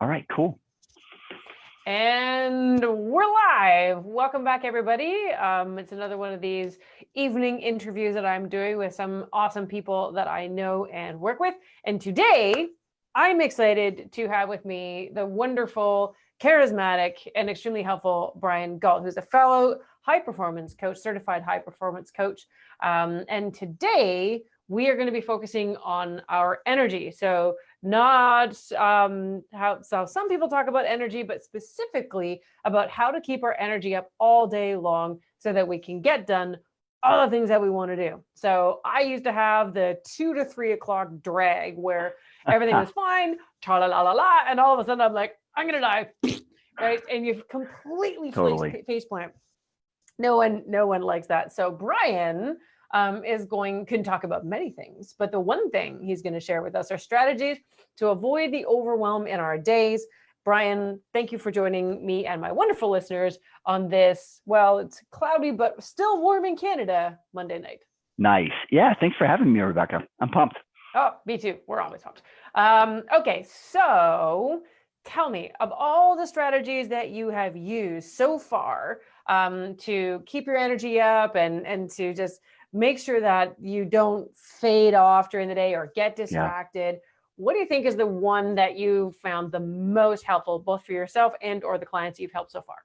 All right, cool. And we're live. Welcome back, everybody. It's another one of these evening interviews that I'm doing with some awesome people that I know and work with. And today, I'm excited to have with me the wonderful, charismatic, and extremely helpful Brian Gault, who's a fellow high performance coach, certified high performance coach. And today, we are going to be focusing on our energy. So not how some people talk about energy, but specifically about how to keep our energy up all day long so that we can get done all the things that we want to do. So I used to have the 2 to 3 o'clock drag where everything was fine, la la la la, and all of a sudden I'm like, I'm gonna die, right? And you've completely face plant. No one likes that. So Brian can talk about many things, but the one thing he's going to share with us are strategies to avoid the overwhelm in our days. Brian, thank you for joining me and my wonderful listeners on this, well, it's cloudy, but still warm in Canada Monday night. Nice. Yeah, thanks for having me, Rebecca. I'm pumped. Oh, me too. We're always pumped. Okay, so tell me, of all the strategies that you have used so far to keep your energy up and to just make sure that you don't fade off during the day or get distracted. Yeah. What do you think is the one that you found the most helpful, both for yourself and or the clients you've helped so far?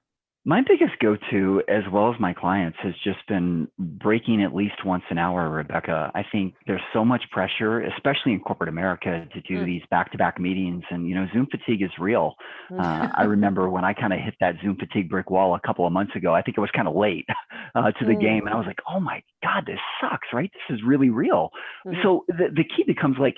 My biggest go-to, as well as my clients, has just been breaking at least once an hour, Rebecca. I think there's so much pressure, especially in corporate America, to do these back-to-back meetings. And, Zoom fatigue is real. I remember when I kind of hit that Zoom fatigue brick wall a couple of months ago, I think it was kind of late to the game. And I was like, oh my God, this sucks, right? This is really real. So the key becomes like,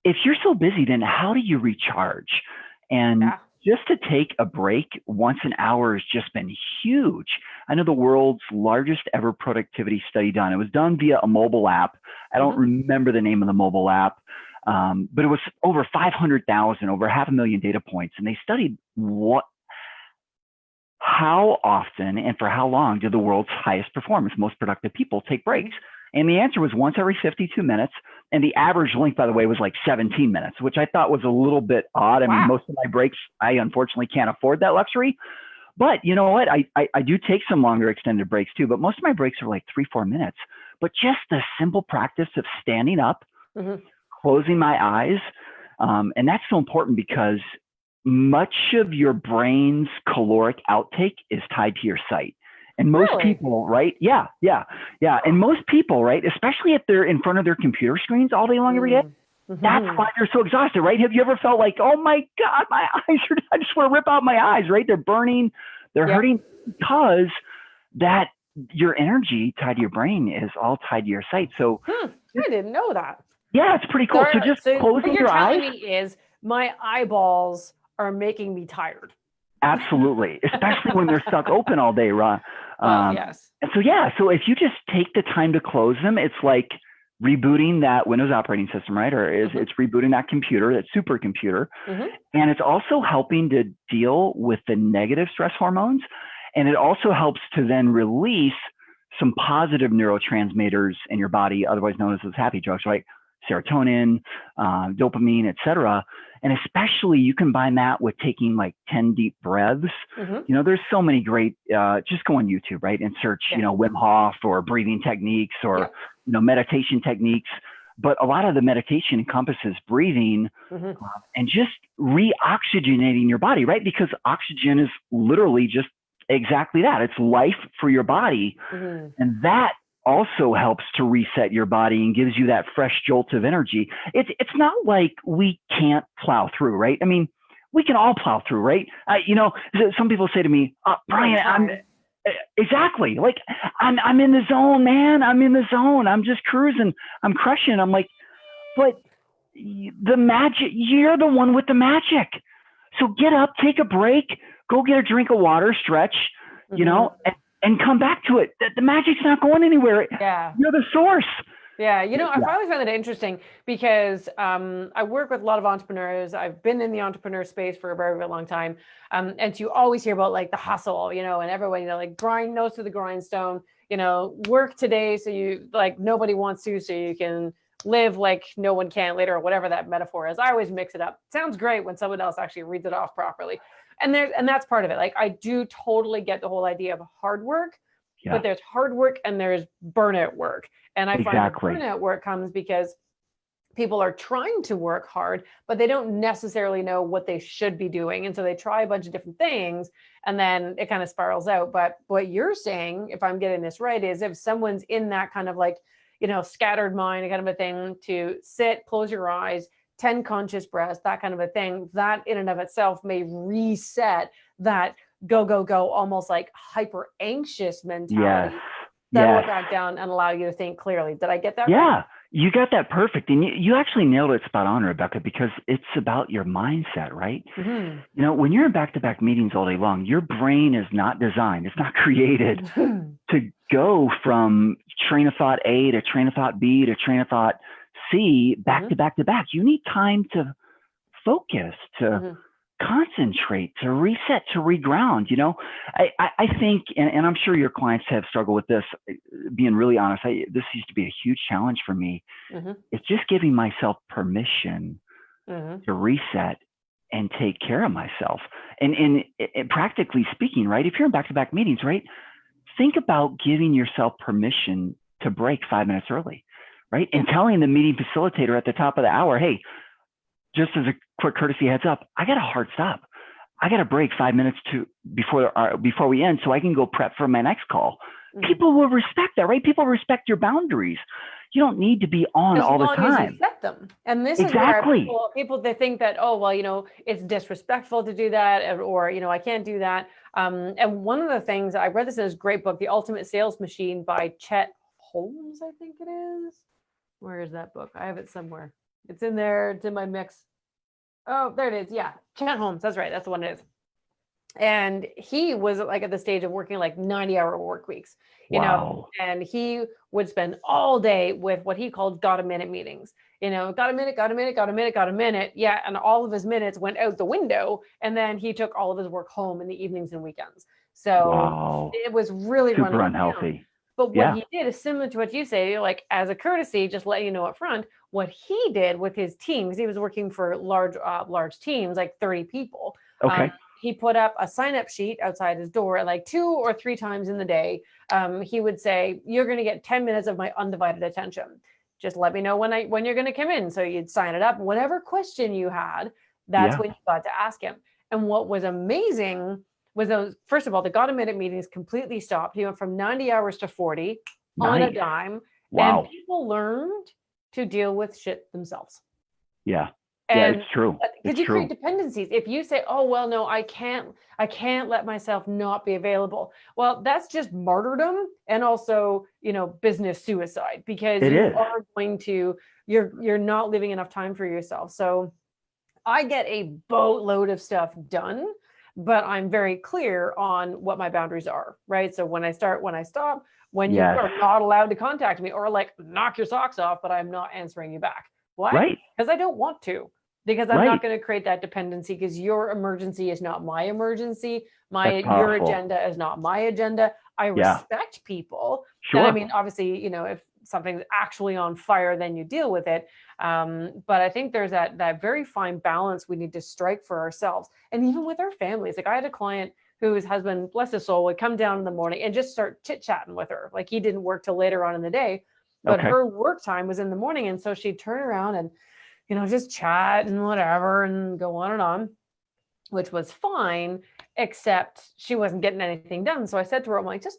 if you're so busy, then how do you recharge? And just to take a break once an hour has just been huge. I know the world's largest ever productivity study done. It was done via a mobile app. I don't remember the name of the mobile app, but it was over 500,000, over 500,000 data points. And they studied how often and for how long do the world's highest performers, most productive people take breaks? And the answer was once every 52 minutes. And the average length, by the way, was like 17 minutes, which I thought was a little bit odd. I mean, most of my breaks, I unfortunately can't afford that luxury. But you know what? I do take some longer extended breaks too, but most of my breaks are like 3-4 minutes. But just the simple practice of standing up, closing my eyes. And that's so important because much of your brain's caloric outtake is tied to your sight. And most people, right? Yeah. And most people, right, especially if they're in front of their computer screens all day long every day, that's why they're so exhausted, right? Have you ever felt like, oh my God, my eyes are, I just want to rip out my eyes, right? They're burning, they're hurting because that your energy tied to your brain is all tied to your sight. So I didn't know that. Yeah, it's pretty cool. So just closing your eyes. What you're telling me is my eyeballs are making me tired. Absolutely. Especially when they're stuck open all day, Ron. Yes. And so if you just take the time to close them, it's like rebooting that Windows operating system, right? Or it's rebooting that computer, that supercomputer. And it's also helping to deal with the negative stress hormones. And it also helps to then release some positive neurotransmitters in your body, otherwise known as those happy drugs, right? Serotonin, dopamine, et cetera. And especially you combine that with taking like 10 deep breaths. There's so many great, just go on YouTube, right? And search, Wim Hof or breathing techniques or, meditation techniques. But a lot of the meditation encompasses breathing and just re-oxygenating your body, right? Because oxygen is literally just exactly that. It's life for your body. And that also helps to reset your body and gives you that fresh jolt of energy. It's not like we can't plow through, right? I mean, we can all plow through, right? Some people say to me, Brian, exactly. Like I'm in the zone, man. I'm in the zone. I'm just cruising. I'm crushing. I'm like, but the magic, you're the one with the magic. So get up, take a break, go get a drink of water, stretch, and come back to it. The magic's not going anywhere. Yeah. You're the source. Yeah. I've always found that interesting because I work with a lot of entrepreneurs. I've been in the entrepreneur space for a very, very long time. And you always hear about like the hustle, and everybody, like grind nose to the grindstone, work today. So you like, nobody wants to, so you can live like no one can later, or whatever that metaphor is. I always mix it up. It sounds great when someone else actually reads it off properly. And that's part of it. Like, I do totally get the whole idea of hard work, but there's hard work and there's burnout work. And I find that burnout work comes because people are trying to work hard, but they don't necessarily know what they should be doing. And so they try a bunch of different things and then it kind of spirals out. But what you're saying, if I'm getting this right, is if someone's in that kind of like, scattered mind kind of a thing, to sit, close your eyes, 10 conscious breaths, that kind of a thing, that in and of itself may reset that go, go, go, almost like hyper anxious mentality. Settle it back down and allow you to think clearly. Did I get that right? Yeah, you got that perfect. And you actually nailed it spot on, Rebecca, because it's about your mindset, right? Mm-hmm. When you're in back-to-back meetings all day long, your brain is not designed, it's not created to go from train of thought A to train of thought B to train of thought C, back to back to back. You need time to focus, to concentrate, to reset, to reground. I think, and I'm sure your clients have struggled with this, being really honest, this used to be a huge challenge for me. It's just giving myself permission to reset and take care of myself. And practically speaking, right, if you're in back-to-back meetings, right, think about giving yourself permission to break 5 minutes early, right? And telling the meeting facilitator at the top of the hour, hey, just as a quick courtesy heads up, I got a hard stop. I got to break 5 minutes before we end so I can go prep for my next call. People will respect that, right? People respect your boundaries. You don't need to be on all the time. As long as you set them. And this is where people they think that, oh, well, it's disrespectful to do that, or, I can't do that. And one of the things, I read this in his great book, The Ultimate Sales Machine by Chet Holmes, I think it is. Where is that book? I have it somewhere. It's in there. It's in my mix. Oh, there it is. Yeah. Chet Holmes. That's right. That's the one it is. And he was like at the stage of working like 90-hour work weeks, and he would spend all day with what he called got a minute meetings, got a minute, got a minute, got a minute, got a minute. Yeah. And all of his minutes went out the window. And then he took all of his work home in the evenings and weekends. So it was really super unhealthy. But what he did is similar to what you say, like as a courtesy, just let you know up front, what he did with his team, because he was working for large teams, like 30 people. Okay. He put up a sign-up sheet outside his door, like 2 or 3 times in the day. He would say, you're going to get 10 minutes of my undivided attention. Just let me know when you're going to come in. So you'd sign it up. Whatever question you had, that's when you got to ask him. And what was amazing was those, first of all, the got a minute meetings completely stopped. He went from 90 hours to 40 on a dime. And people learned to deal with shit themselves. Yeah. And it's true. Because you create dependencies. If you say, oh, well, no, I can't let myself not be available. Well, that's just martyrdom and also, business suicide, because are going to, you're not leaving enough time for yourself. So I get a boatload of stuff done, but I'm very clear on what my boundaries are, right? So when I start, when I stop, when you are not allowed to contact me, or like knock your socks off, but I'm not answering you back. Why? Right. Because I don't want to. Because I'm not going to create that dependency, because your emergency is not my emergency. Your agenda is not my agenda. I respect people. Sure. And I mean, obviously, if something's actually on fire, then you deal with it. But I think there's that very fine balance we need to strike for ourselves. And even with our families, like I had a client whose husband, bless his soul, would come down in the morning and just start chit-chatting with her. Like he didn't work till later on in the day, but her work time was in the morning. And so she'd turn around and just chat and whatever and go on, which was fine, except she wasn't getting anything done. So I said to her, I'm like, just,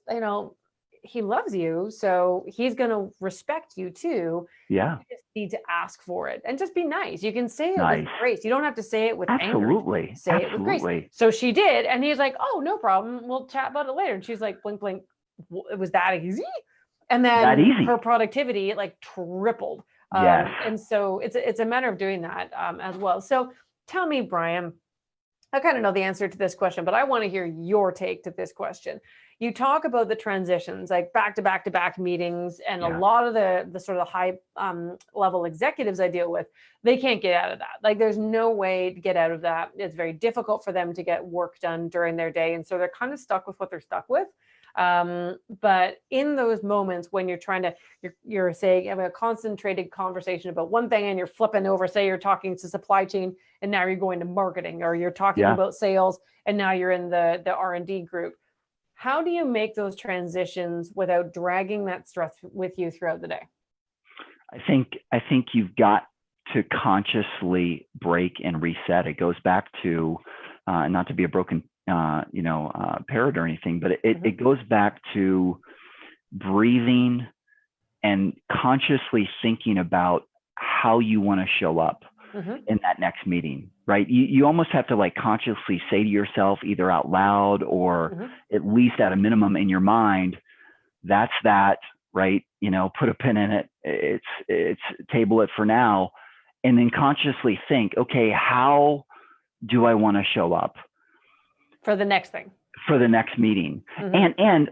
he loves you, so he's going to respect you too. Yeah. You just need to ask for it and just be nice. You can say it with grace. You don't have to say it with anger. Say it with grace. So she did. And he's like, oh, no problem. We'll chat about it later. And she's like, blink, blink. It was that easy. And then her productivity like tripled. And so it's a matter of doing that as well. So tell me, Brian, I kind of know the answer to this question, but I want to hear your take to this question. You talk about the transitions, like back to back to back meetings, and a lot of the sort of high level executives I deal with, they can't get out of that. Like there's no way to get out of that. It's very difficult for them to get work done during their day. And so they're kind of stuck with what they're stuck with. But in those moments when you're trying to, you're saying, having a concentrated conversation about one thing and you're flipping over, say you're talking to supply chain and now you're going to marketing, or you're talking about sales and now you're in the R&D group. How do you make those transitions without dragging that stress with you throughout the day? I think you've got to consciously break and reset. It goes back to, not to be a broken, parrot or anything, but it goes back to breathing and consciously thinking about how you want to show up in that next meeting, right? You almost have to like consciously say to yourself, either out loud or at least at a minimum in your mind, that's that, right? Put a pin in it. It's table it for now. And then consciously think, okay, how do I want to show up for the next thing, for the next meeting?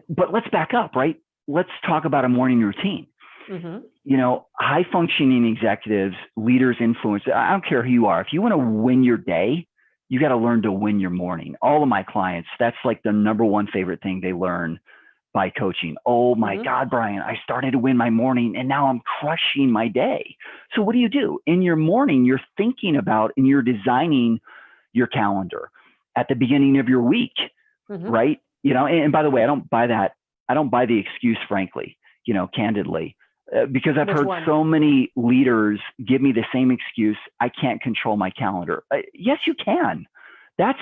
But let's back up, right? Let's talk about a morning routine. High functioning executives, leaders, influencers, I don't care who you are. If you want to win your day, you got to learn to win your morning. All of my clients, that's like the number one favorite thing they learn by coaching. Oh my God, Brian, I started to win my morning and now I'm crushing my day. So what do? In your morning, you're thinking about and you're designing your calendar at the beginning of your week, right? And by the way, I don't buy that. I don't buy the excuse, frankly, candidly, because I've heard so many leaders give me the same excuse. I can't control my calendar. Yes, you can. That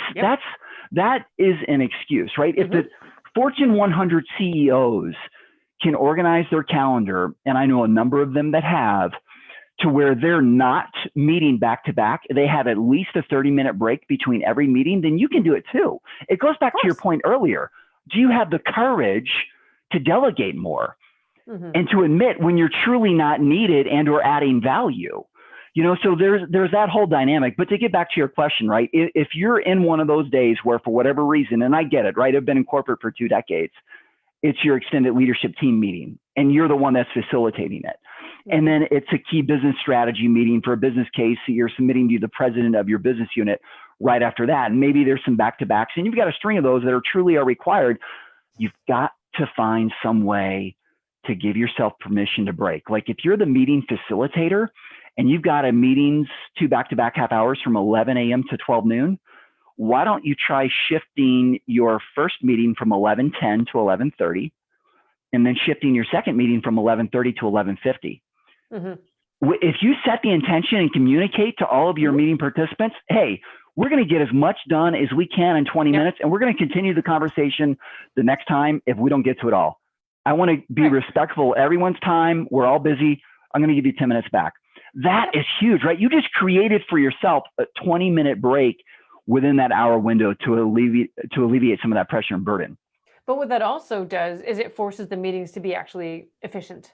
is an excuse, right? If the Fortune 100 CEOs can organize their calendar, and I know a number of them that have, to where they're not meeting back to back, they have at least a 30-minute break between every meeting, then you can do it too. It goes back to your point earlier. Do you have the courage to delegate more and to admit when you're truly not needed and or adding value? So there's that whole dynamic. But to get back to your question, right? If you're in one of those days where for whatever reason, and I get it, right? I've been in corporate for 2 decades. It's your extended leadership team meeting and you're the one that's facilitating it. And then it's a key business strategy meeting for a business case that you're submitting to the president of your business unit right after that. And maybe there's some back-to-backs and you've got a string of those that are truly required. You've got to find some way to give yourself permission to break. Like if you're the meeting facilitator and you've got a meetings 2 back-to-back half hours from 11 a.m. to 12 noon, why don't you try shifting your first meeting from 11:10 to 11:30 and then shifting your second meeting from 11:30 to 11:50? If you set the intention and communicate to all of your meeting participants, hey, we're going to get as much done as we can in 20 minutes, and we're going to continue the conversation the next time if we don't get to it all. I want to be respectful of everyone's time. We're all busy. I'm going to give you 10 minutes back. That is huge, right? You just created for yourself a 20-minute break within that hour window to alleviate some of that pressure and burden. But what that also does is it forces the meetings to be actually efficient.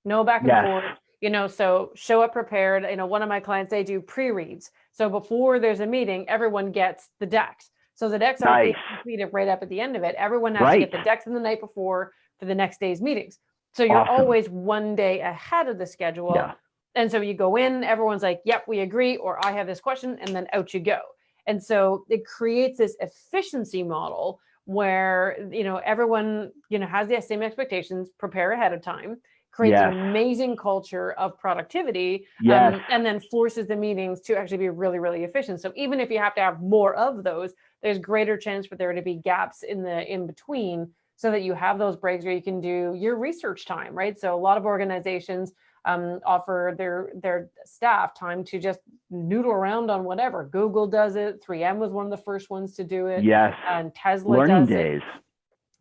No back and forth. So show up prepared. One of my clients, they do pre-reads. So before there's a meeting, everyone gets the decks. So the decks aren't completed right up at the end of it. Everyone has to get the decks in the night before for the next day's meetings. So you're always one day ahead of the schedule. Yeah. And so you go in, everyone's like, yep, we agree, or I have this question, and then out you go. And so it creates this efficiency model where, everyone, has the same expectations, prepare ahead of time, creates an amazing culture of productivity, and then forces the meetings to actually be really, really efficient. So even if you have to have more of those, there's greater chance for there to be gaps in between, so that you have those breaks where you can do your research time, right? So a lot of organizations offer their staff time to just noodle around on whatever. Google does it. 3M was one of the first ones to do it. Yes. And Tesla learning does days.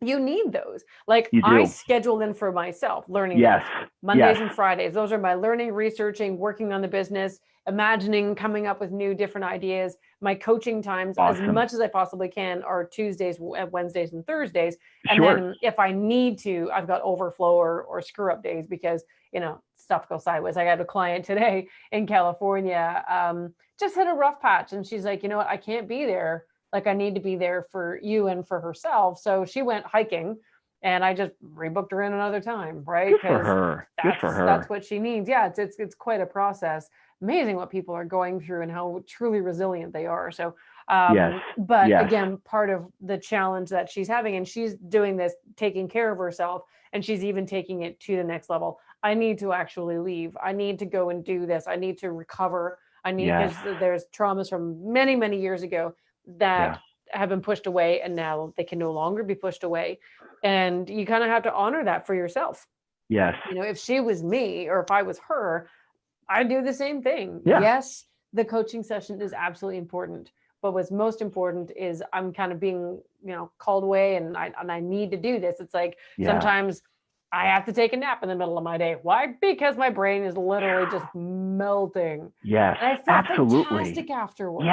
It. You need those. Like I schedule them for myself, learning days. Mondays and Fridays. Those are my learning, researching, working on the business, imagining, coming up with new different ideas. My coaching times, as much as I possibly can, are Tuesdays, Wednesdays, and Thursdays. And then if I need to, I've got overflow or screw up days because, stuff goes sideways. I got a client today in California, just hit a rough patch. And she's like, you know what, I can't be there. Like I need to be there for you and for herself. So she went hiking and I just rebooked her in another time, right? Good for her. That's what she needs. Yeah, it's quite a process. Amazing what people are going through and how truly resilient they are. So But again, part of the challenge that she's having, and she's doing this, taking care of herself, and she's even taking it to the next level. I need to actually leave. I need to go and do this. I need to recover. I need, because there's traumas from many, many years ago that have been pushed away, and now they can no longer be pushed away. And you kind of have to honor that for yourself. Yes. If she was me, or if I was her, I'd do the same thing. Yeah. Yes, the coaching session is absolutely important, but what's most important is I'm kind of being, called away, and I need to do this. It's like sometimes I have to take a nap in the middle of my day. Why? Because my brain is literally just melting. Yes, and I feel absolutely. fantastic afterwards.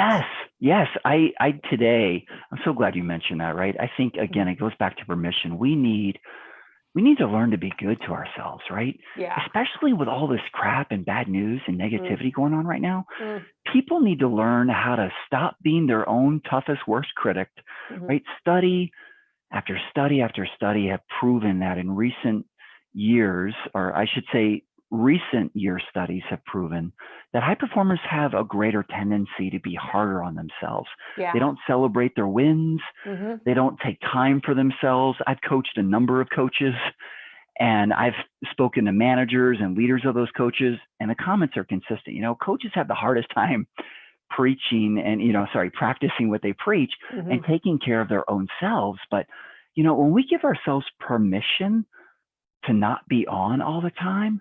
Yes. I today, I'm so glad you mentioned that, right? I think, again, it goes back to permission. We need to learn to be good to ourselves, right? Yeah. Especially with all this crap and bad news and negativity going on right now. People need to learn how to stop being their own toughest, worst critic, right? Study after study after study have proven that in recent years, or I should say recent year studies have proven that high performers have a greater tendency to be harder on themselves. They don't celebrate their wins. They don't take time for themselves. I've coached a number of coaches, and I've spoken to managers and leaders of those coaches, and the comments are consistent. Coaches have the hardest time preaching and, practicing what they preach and taking care of their own selves. But, when we give ourselves permission to not be on all the time,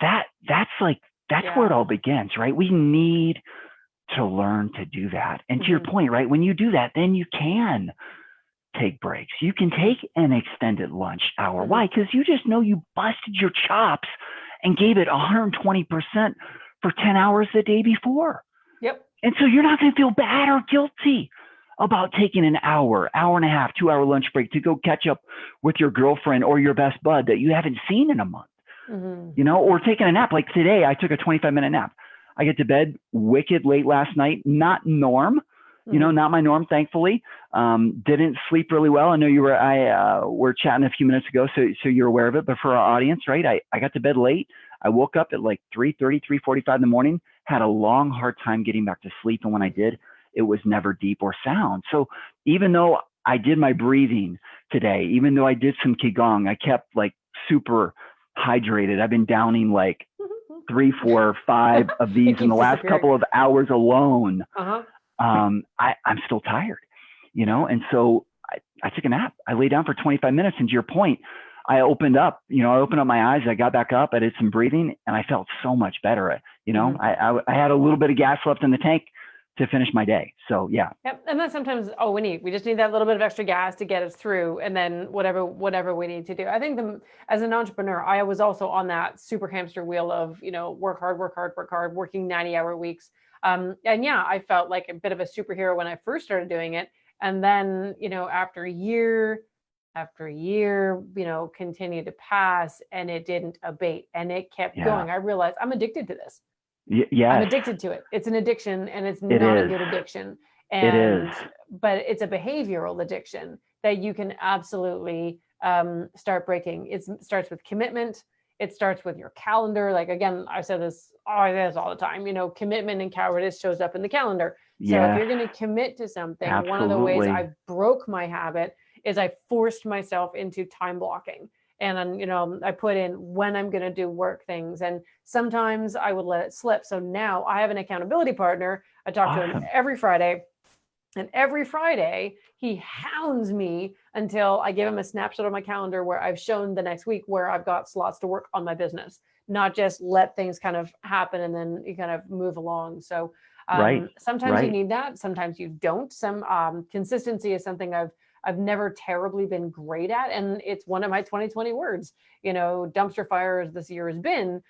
that's where it all begins, right? We need to learn to do that. And to your point, right? When you do that, then you can take breaks. You can take an extended lunch hour. Why? Because you just know you busted your chops and gave it 120% for 10 hours the day before. Yep. And so you're not going to feel bad or guilty about taking an hour and a half, 2-hour lunch break to go catch up with your girlfriend or your best bud that you haven't seen in a month. Or taking a nap. Like today, I took a 25-minute nap. I get to bed wicked late last night. Not norm, not my norm, thankfully. Didn't sleep really well. I know you were chatting a few minutes ago, so you're aware of it. But for our audience, right, I got to bed late. I woke up at like 3:30, 3:45 in the morning, had a long, hard time getting back to sleep. And when I did, it was never deep or sound. So even though I did my breathing today, even though I did some Qigong, I kept like super hydrated. I've been downing like 3, 4, 5 of these in the last couple of hours alone. I'm still tired, and so I took a nap. I lay down for 25 minutes, and to your point, I opened up my eyes. I got back up. I did some breathing, and I felt so much better. I had a little bit of gas left in the tank to finish my day. So yeah. Yep. And that's sometimes all we need. We just need that little bit of extra gas to get us through, and then whatever we need to do. I think as an entrepreneur, I was also on that super hamster wheel of, work hard, working 90-hour weeks. And yeah, I felt like a bit of a superhero when I first started doing it. And then, after year, continued to pass, and it didn't abate, and it kept going. I realized I'm addicted to this. Yeah, I'm addicted to it. It's an addiction, and it's not a good addiction. But it's a behavioral addiction that you can absolutely start breaking. It starts with commitment. It starts with your calendar. Like, again, I say this all the time, commitment and cowardice shows up in the calendar. So if you're going to commit to something, one of the ways I broke my habit is I forced myself into time blocking. And then, I put in when I'm going to do work things. And sometimes I would let it slip. So now I have an accountability partner. I talk to him every Friday. And every Friday, he hounds me until I give him a snapshot of my calendar where I've shown the next week where I've got slots to work on my business, not just let things kind of happen and then you kind of move along. So sometimes you need that. Sometimes you don't. Some consistency is something I've never terribly been great at. And it's one of my 2020 words, dumpster fire as this year has been.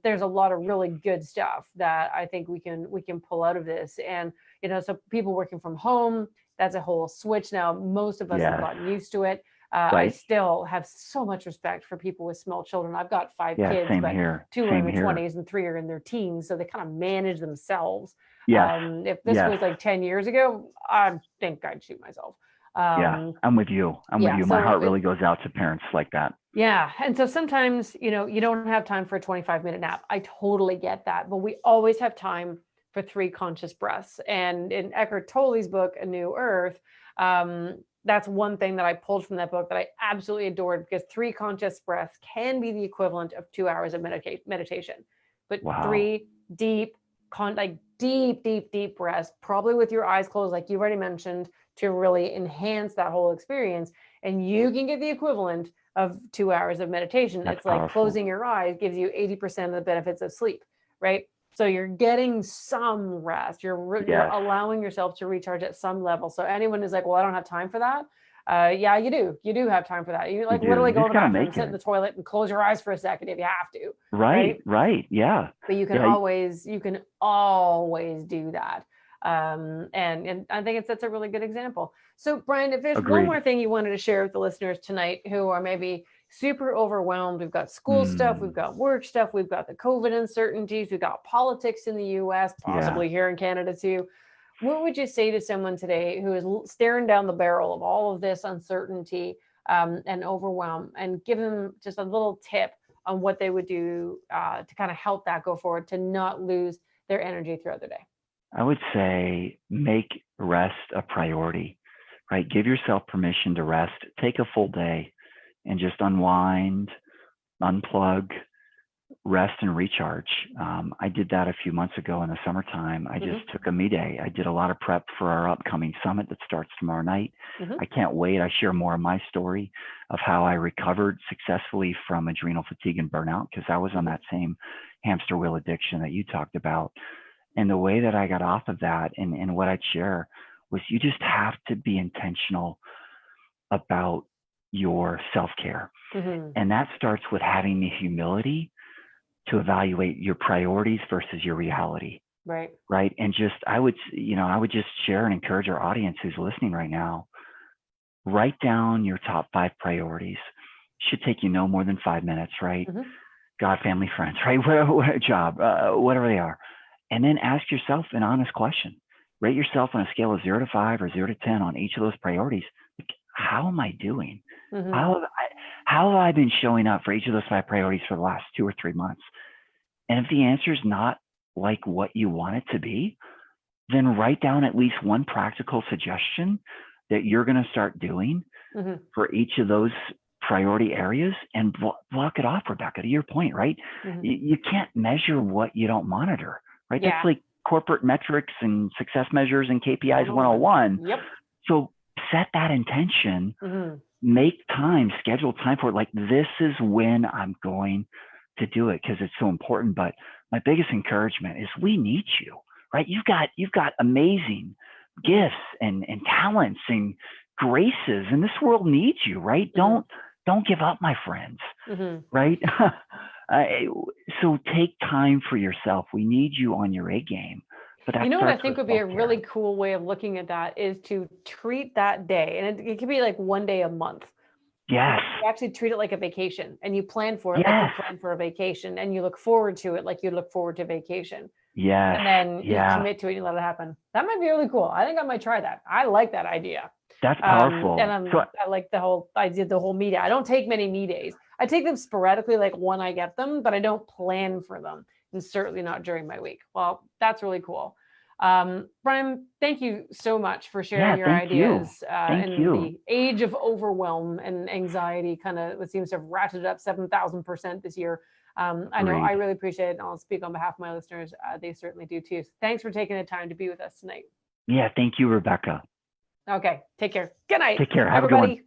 There's a lot of really good stuff that I think we can pull out of this. And, so people working from home, that's a whole switch now. Most of us have gotten used to it. I still have so much respect for people with small children. I've got 5 kids, but 2 are in their 20s and 3 are in their teens. So they kind of manage themselves. If this was like 10 years ago, I think I'd shoot myself. I'm with you. My heart really goes out to parents like that. Yeah. And so sometimes, you don't have time for a 25-minute nap. I totally get that, but we always have time for 3 conscious breaths. And in Eckhart Tolle's book, A New Earth, that's one thing that I pulled from that book that I absolutely adored, because 3 conscious breaths can be the equivalent of 2 hours of meditation. But 3 deep, deep breaths, probably with your eyes closed, like you already mentioned, to really enhance that whole experience. And you can get the equivalent of 2 hours of meditation. That's it's powerful. Like closing your eyes gives you 80% of the benefits of sleep, right? So you're getting some rest. You're allowing yourself to recharge at some level. So anyone who's like, well, I don't have time for that. Yeah, you do. You do have time for that. You literally go to the bathroom, sit in the toilet, and close your eyes for a second if you have to. Right. Yeah. But you can always do that. And I think that's a really good example. So Brian, if there's one more thing you wanted to share with the listeners tonight who are maybe super overwhelmed, we've got school stuff, we've got work stuff, we've got the COVID uncertainties, we've got politics in the US, possibly here in Canada too. What would you say to someone today who is staring down the barrel of all of this uncertainty and overwhelm, and give them just a little tip on what they would do to kind of help that go forward, to not lose their energy throughout the day? I would say make rest a priority, right? Give yourself permission to rest. Take a full day and just unwind, unplug, rest and recharge. I did that a few months ago in the summertime. I just took a me day. I did a lot of prep for our upcoming summit that starts tomorrow night. I can't wait. I share more of my story of how I recovered successfully from adrenal fatigue and burnout, because I was on that same hamster wheel addiction that you talked about. And the way that I got off of that, and what I'd share was, you just have to be intentional about your self-care. And that starts with having the humility to evaluate your priorities versus your reality. Right. And just, I would just share and encourage our audience who's listening right now, write down your top 5 priorities. Should take you no more than 5 minutes, right? God, family, friends, right? What job, whatever they are. And then ask yourself an honest question. Rate yourself on a scale of 0 to 5 or 0 to 10 on each of those priorities. How am I doing? How have I been showing up for each of those 5 priorities for the last 2 or 3 months? And if the answer is not like what you want it to be, then write down at least one practical suggestion that you're going to start doing for each of those priority areas, and block it off, Rebecca, to your point, right? You can't measure what you don't monitor, right? That's like corporate metrics and success measures and KPIs 101. So set that intention, make time, schedule time for it. Like, this is when I'm going to do it, because it's so important. But my biggest encouragement is, we need you, right? You've got amazing gifts and talents and graces, and this world needs you, right? Don't give up, my friends, right? So take time for yourself. We need you on your A game. But you know what I think would be a really cool way of looking at that is to treat that day, and it could be like one day a month. Yes. You actually treat it like a vacation, and you plan for it like you plan for a vacation, and you look forward to it like you look forward to vacation. Yes. And then you commit to it and you let it happen. That might be really cool. I think I might try that. I like that idea. That's powerful. And I like I did the whole me day. I don't take many me days. I take them sporadically, like when I get them, but I don't plan for them, and certainly not during my week. Well, that's really cool. Brian, thank you so much for sharing your ideas in the age of overwhelm and anxiety. Kind of, it seems to have ratcheted up 7,000% this year. I know I really appreciate it, and I'll speak on behalf of my listeners. They certainly do too. So thanks for taking the time to be with us tonight. Yeah, thank you, Rebecca. Okay, take care. Good night. Take care. Have a good one.